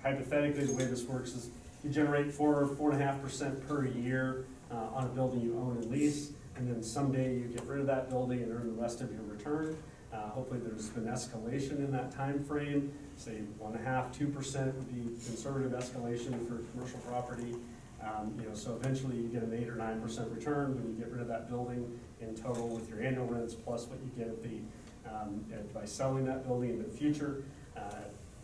hypothetically, the way this works is you generate 4.5% per year on a building you own and lease, and then someday you get rid of that building and earn the rest of your return. Hopefully there's been escalation in that time frame. Say 1.5%, 2% would be conservative escalation for commercial property. So eventually you get an 8 or 9% return when you get rid of that building in total with your annual rents plus what you get at the by selling that building in the future.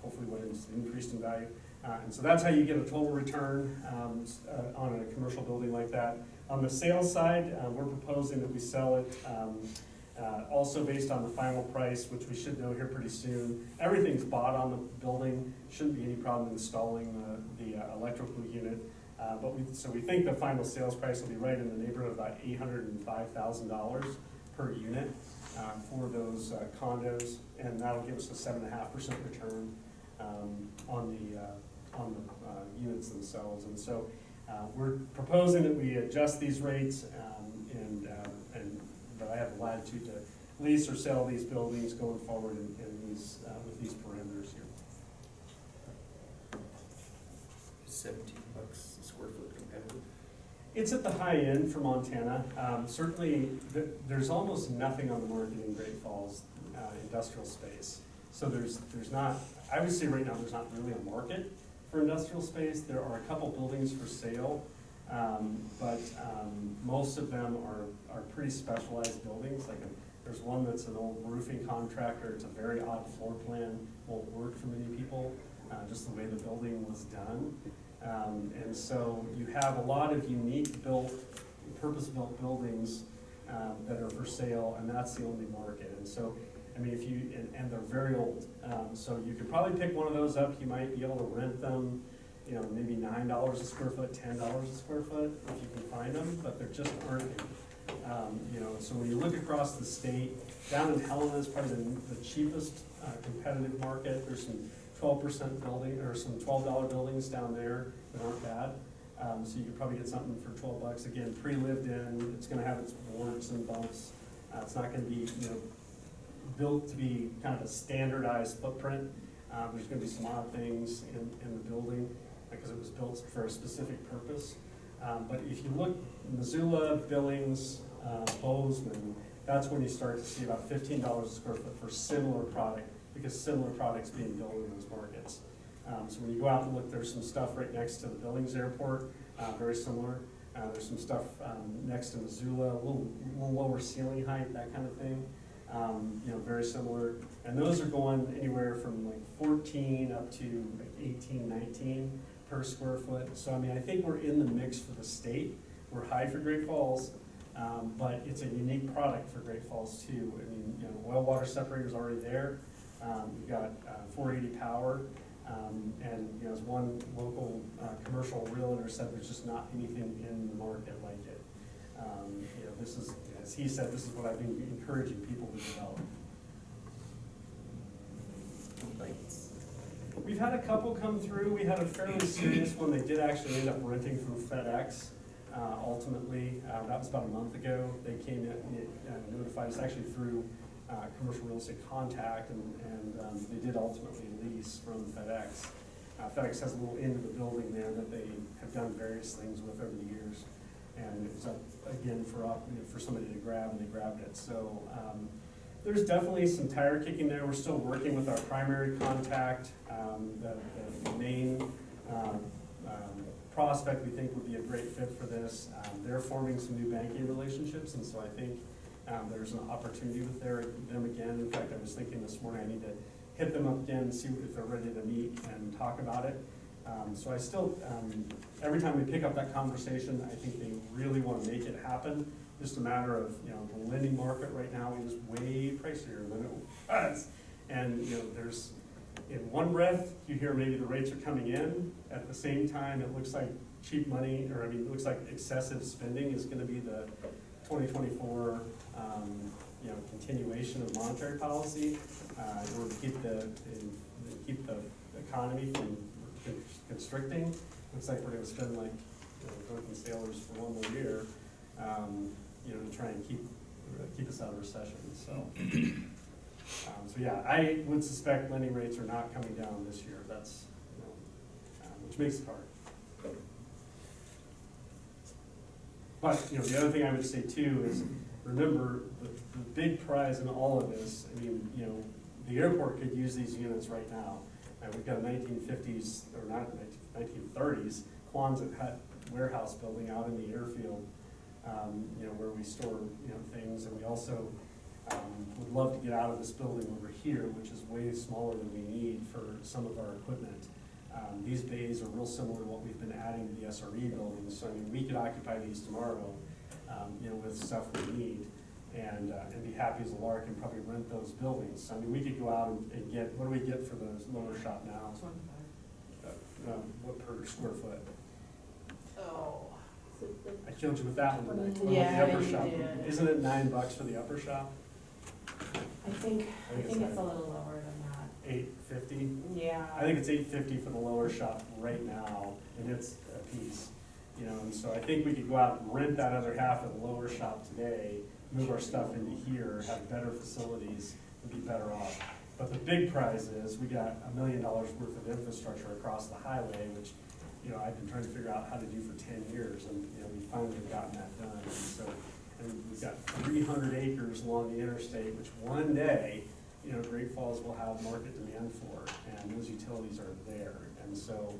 Hopefully when it's increased in value. And so that's how you get a total return on a commercial building like that. On the sales side, we're proposing that we sell it also based on the final price, which we should know here pretty soon. Everything's bought on the building. Shouldn't be any problem installing the electrical unit. So we think the final sales price will be right in the neighborhood of about $805,000 per unit for those condos, and that'll give us a 7.5% return on the units themselves. And so we're proposing that we adjust these rates, but I have the latitude to lease or sell these buildings going forward with these parameters here. $17 a square foot competitive? It's at the high end for Montana. Certainly, there's almost nothing on the market in Great Falls industrial space. So there's not, I would say right now there's not really a market for industrial space. There are a couple buildings for sale, but most of them are pretty specialized buildings. Like there's one that's an old roofing contractor. It's a very odd floor plan, won't work for many people, just the way the building was done. And so you have a lot of unique purpose-built buildings that are for sale, and that's the only market. And so, I mean, and they're very old. So you could probably pick one of those up. You might be able to rent them, maybe $9 a square foot, $10 a square foot if you can find them, but there just aren't any. So when you look across the state, down in Helena is probably the cheapest competitive market. There's some 12% building, or some $12 buildings down there that aren't bad. So you could probably get something for $12. Again, pre-lived in. It's going to have its warts and bumps. It's not going to be, built to be kind of a standardized footprint. There's going to be some odd things in the building because it was built for a specific purpose. But if you look, Missoula, Billings, Bozeman, that's when you start to see about $15 a square foot for similar product, because similar products being built in those markets. So when you go out and look, there's some stuff right next to the Billings Airport, very similar. There's some stuff next to Missoula, a little lower ceiling height, that kind of thing. Very similar. And those are going anywhere from like 14 up to like 18, 19 per square foot. So I mean, I think we're in the mix for the state. We're high for Great Falls, but it's a unique product for Great Falls too. I mean, oil water separator is already there. We've got 480 power, and as one local commercial realtor said, there's just not anything in the market like it. This is, as he said, this is what I've been encouraging people to develop. Complaints? We've had a couple come through. We had a fairly serious one. They did actually end up renting from FedEx. Ultimately, that was about a month ago. They came in and notified us actually through commercial real estate contact, and they did ultimately lease from FedEx. FedEx has a little end of the building there that they have done various things with over the years, and it was up again for somebody to grab, and they grabbed it. So there's definitely some tire kicking there. We're still working with our primary contact. The main prospect we think would be a great fit for this. They're forming some new banking relationships, and so I think there's an opportunity with them again. In fact, I was thinking this morning I need to hit them up again and see if they're ready to meet and talk about it. So I still, every time we pick up that conversation, I think they really want to make it happen. Just a matter of, the lending market right now is way pricier than it was. And, there's, in one breath, you hear maybe the rates are coming in. At the same time, it looks like cheap money, it looks like excessive spending is going to be the 2024 continuation of monetary policy in order to keep the economy from constricting. Looks like we're going to spend like drunken sailors for one more year, to try and keep us out of recession. So, so yeah, I would suspect lending rates are not coming down this year. That's which makes it hard. But, you know, the other thing I would say too is, remember, the big prize in all of this, I mean, you know, the airport could use these units right now. And we've got a 1950s, or not 1930s, Quonset hut warehouse building out in the airfield, you know, where we store, you know, things. And we also would love to get out of this building over here, which is way smaller than we need for some of our equipment. These bays are real similar to what we've been adding to the SRE buildings. So I mean, we could occupy these tomorrow, you know, with stuff we need, and be happy as a lark and probably rent those buildings. I mean, we could go out and get, what do we get for the lower shop now? What per square foot? Oh. I killed you with that one, didn't I? What about Yeah, the upper you shop? did. Isn't it $9 for the upper shop? I think it's a little lower than that. $8.50? Yeah. I think it's $8.50 for the lower shop right now, and it's a piece, you know, and so I think we could go out and rent that other half of the lower shop today, move our stuff into here, have better facilities, and be better off. But the big prize is, we got $1 million worth of infrastructure across the highway, which, you know, I've been trying to figure out how to do for 10 years, and, you know, we finally have gotten that done. And so, and we've got 300 acres along the interstate, which one day, you know, Great Falls will have market demand for, and those utilities are there. And so,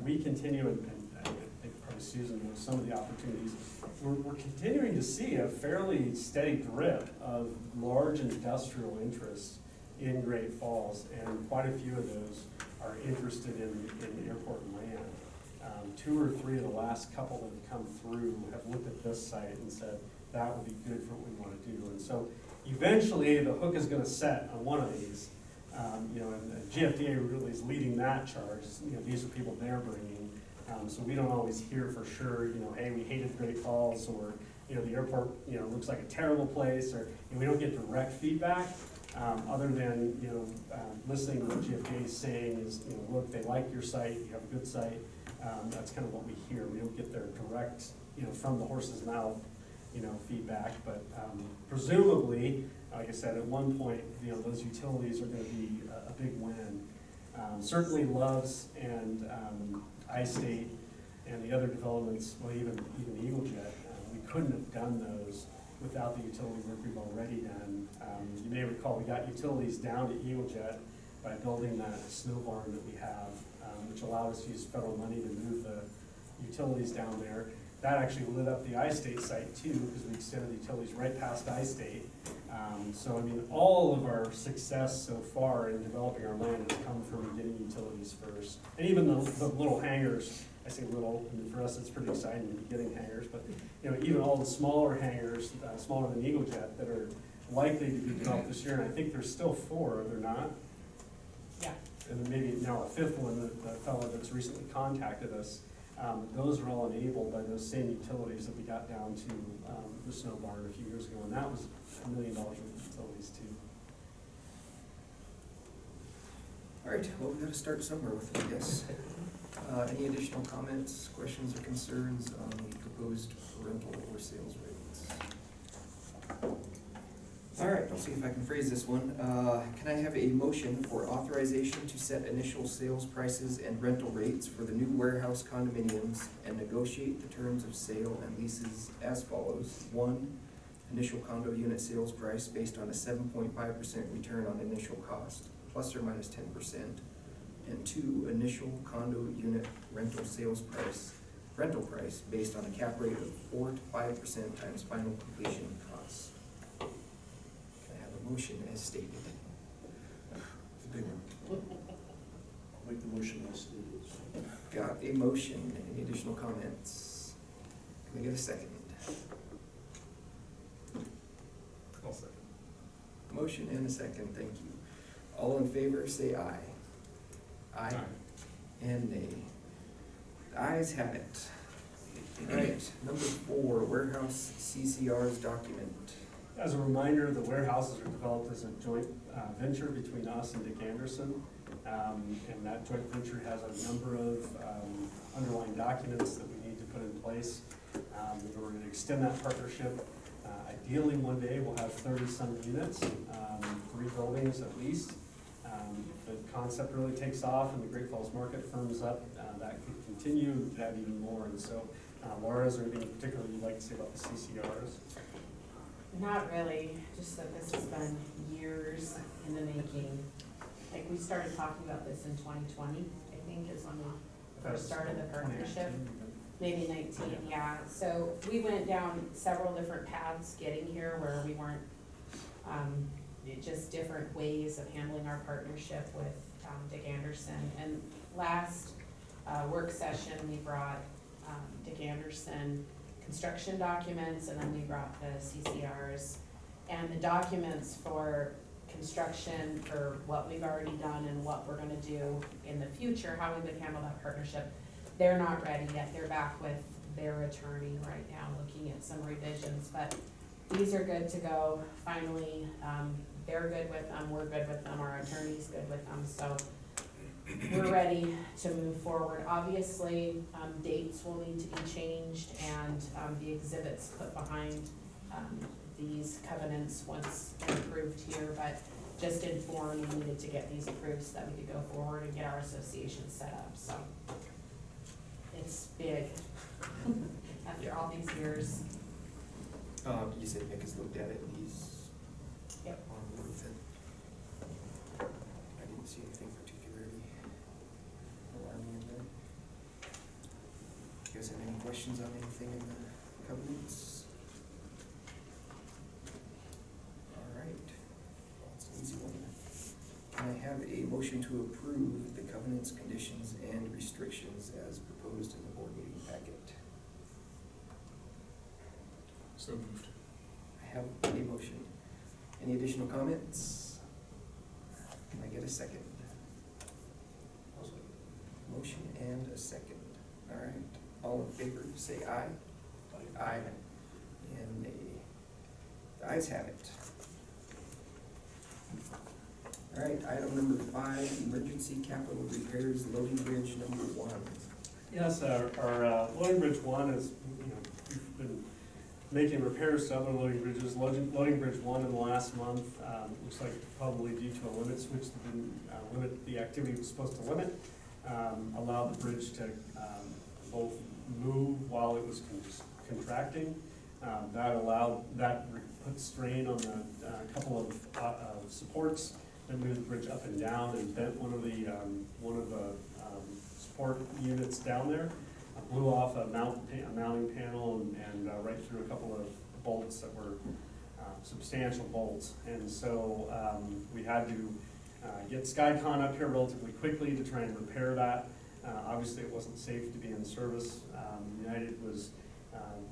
we continue, and I think probably Susan knows some of the opportunities. We're continuing to see a fairly steady drip of large industrial interests in Great Falls, and quite a few of those are interested in airport land. 2 or 3 of the last couple that have come through have looked at this site and said, that would be good for what we want to do. And so eventually the hook is going to set on one of these, you know, and the GFIAA really is leading that charge. You know, these are people they're bringing. So we don't always hear for sure, you know, hey, we hated Great Falls, or, you know, the airport, you know, looks like a terrible place, or, you know, we don't get direct feedback. Other than, you know, listening to what GFIAA is saying is, you know, look, they like your site, you have a good site. That's kind of what we hear. We don't get their direct, you know, from the horse's mouth, you know, feedback. But presumably, like I said, at one point, you know, those utilities are going to be a big win. Certainly Loves and iState and the other developments, well, even Eagle Jet, we couldn't have done those without the utility work we've already done. You may recall we got utilities down to Eagle Jet by building that snow barn that we have, which allowed us to use federal money to move the utilities down there. That actually lit up the iState site too, because we extended the utilities right past iState. So I mean, all of our success so far in developing our land has come from getting utilities first. And even the little hangars, I say little, I mean, for us it's pretty exciting to be getting hangars, but you know, even all the smaller hangars, smaller than Eagle Jet, that are likely to be developed this year, and I think there's still 4, are there not? Yeah. And then maybe now a 5th one, the fellow that's recently contacted us. Those are all enabled by those same utilities that we got down to the snow barn a few years ago, and that was $1 million worth of utilities too. All right, well, we gotta start somewhere with it, I guess. Any additional comments, questions, or concerns on the proposed rental or sales rates? All right, I'll see if I can phrase this one. Can I have a motion for authorization to set initial sales prices and rental rates for the new warehouse condominiums and negotiate the terms of sale and leases as follows? 1, initial condo unit sales price based on a 7.5% return on initial cost, plus or minus 10%. And 2, initial condo unit rental price based on a cap rate of 4 to 5% times final completion costs. Can I have a motion as stated? It's a big one. I'll make the motion as stated. Got a motion. Any additional comments? Can I get a second? I'll second. Motion and a second, thank you. All in favor, say aye. Aye. And nay. The ayes have it. All right, number 4, warehouse CCR's document. As a reminder, the warehouses are developed as a joint venture between us and Dick Anderson. And that joint venture has a number of underlying documents that we need to put in place in order to extend that partnership. Ideally, one day we'll have 30-some units, 3 buildings at least. the concept really takes off and the Great Falls market firms up, that could continue to have even more. And so, Laura, is there anything in particular you'd like to say about the CCRs? Not really, just that this has been years in the making. Like, we started talking about this in 2020, I think, is when we first started the partnership. Maybe 19, yeah. So we went down several different paths getting here where we weren't, just different ways of handling our partnership with Dick Anderson. And last work session, we brought Dick Anderson construction documents, and then we brought the CCRs. And the documents for construction, for what we've already done and what we're gonna do in the future, how we would handle that partnership, they're not ready yet. They're back with their attorney right now, looking at some revisions, but these are good to go. Finally, they're good with them, we're good with them, our attorney's good with them, so we're ready to move forward. Obviously, dates will need to be changed and the exhibits put behind these covenants once they're approved here, but just informed we needed to get these approved so that we could go forward and get our association set up, so. It's big, after all these years. You said Nick has looked at it and he's Yep. on board with it. I didn't see anything particularly alarming in there. You guys have any questions on anything in the covenants? All right, that's an easy one. Can I have a motion to approve the covenants, conditions, and restrictions as proposed in the board meeting packet? So moved. I have a motion. Any additional comments? Can I get a second? Motion and a second. All right, all in favor, say aye. Aye. And nay. The ayes have it. All right, item number 5, emergency capital repairs, loading bridge number 1. Yes, our loading bridge 1 is, we've been making repairs to other loading bridges. Loading bridge 1 in the last month, looks like probably due to a limit switch that didn't limit the activity it was supposed to limit, allowed the bridge to both move while it was contracting. That put strain on the couple of supports that moved the bridge up and down and bent one of the support units down there. Blew off a mounting panel and right through a couple of bolts that were substantial bolts. And so we had to get SkyCon up here relatively quickly to try and repair that. Obviously, it wasn't safe to be in service. United was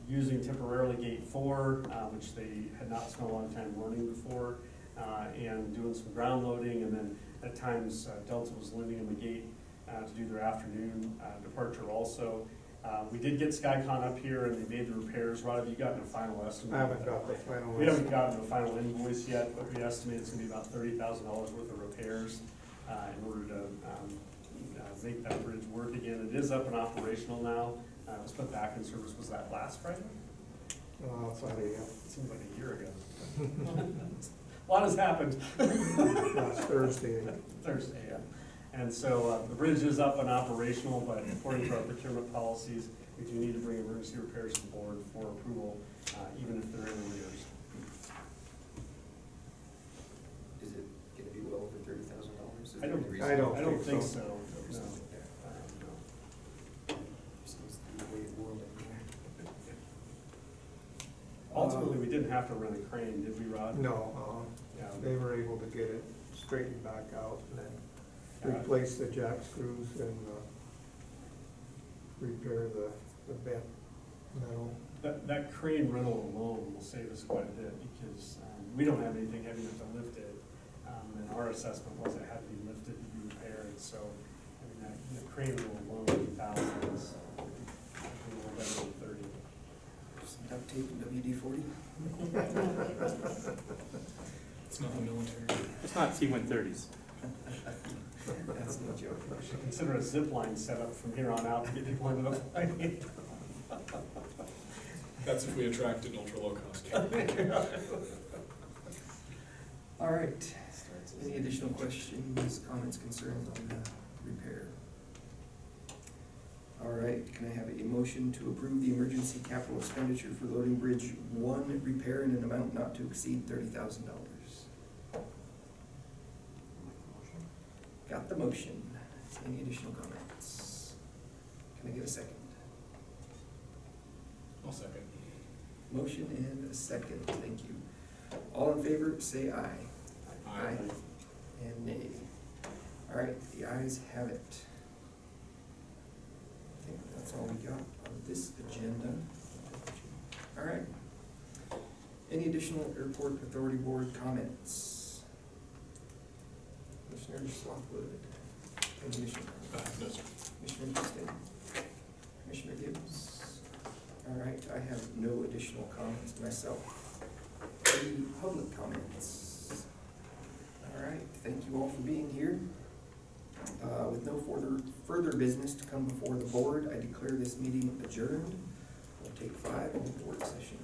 using temporarily gate 4, which they had not spent a lot of time learning before, and doing some ground loading, and then at times Delta was lending them a gate to do their afternoon departure also. We did get SkyCon up here and they made the repairs. Rod, have you gotten a final estimate? I haven't got the final. We haven't gotten a final invoice yet, but we estimate it's gonna be about $30,000 worth of repairs in order to make that bridge work again. It is up and operational now. It was put back in service, was that last Friday? It's not a, It seems like a year ago. A lot has happened. last Thursday. Thursday, yeah. And so the bridge is up and operational, but according to our procurement policies, we do need to bring emergency repairs to the board for approval, even if they're in arrears. Is it gonna be well over $30,000? I don't think so. No. Seems to be the way of the world anymore. Ultimately, we didn't have to rent a crane, did we, Rod? No, Yeah. they were able to get it straightened back out and then Yeah. replace the jack screws and repair the bent metal. That crane rental alone will save us quite a bit because we don't have anything heavy enough to lift it. And our assessment was it had to be lifted to be repaired, so, I mean, that crane rental alone would be thousands, a little better than 30. Some duct tape and WD-40? It's nothing military. It's not T-130s. That's no joke. We should consider a zip line set up from here on out to get people into the plane. That's if we attract an ultra low cost carrier. All right, Any additional questions, comments, concerns on the repair? All right, can I have a motion to approve the emergency capital expenditure for Loading Bridge 1 repair in an amount not to exceed $30,000? Got the motion. Any additional comments? Can I get a second? I'll second. Motion and a second, thank you. All in favor, say aye. Aye. And nay. All right, the ayes have it. I think that's all we got on this agenda. All right. Any additional airport authority board comments? Commissioner Slothwood. Any additional comments? No, sir. Commissioner Houston. Commissioner Gibbs. All right, I have no additional comments myself. Any public comments? All right, thank you all for being here. With no further business to come before the board, I declare this meeting adjourned. We'll take 5 in the board session.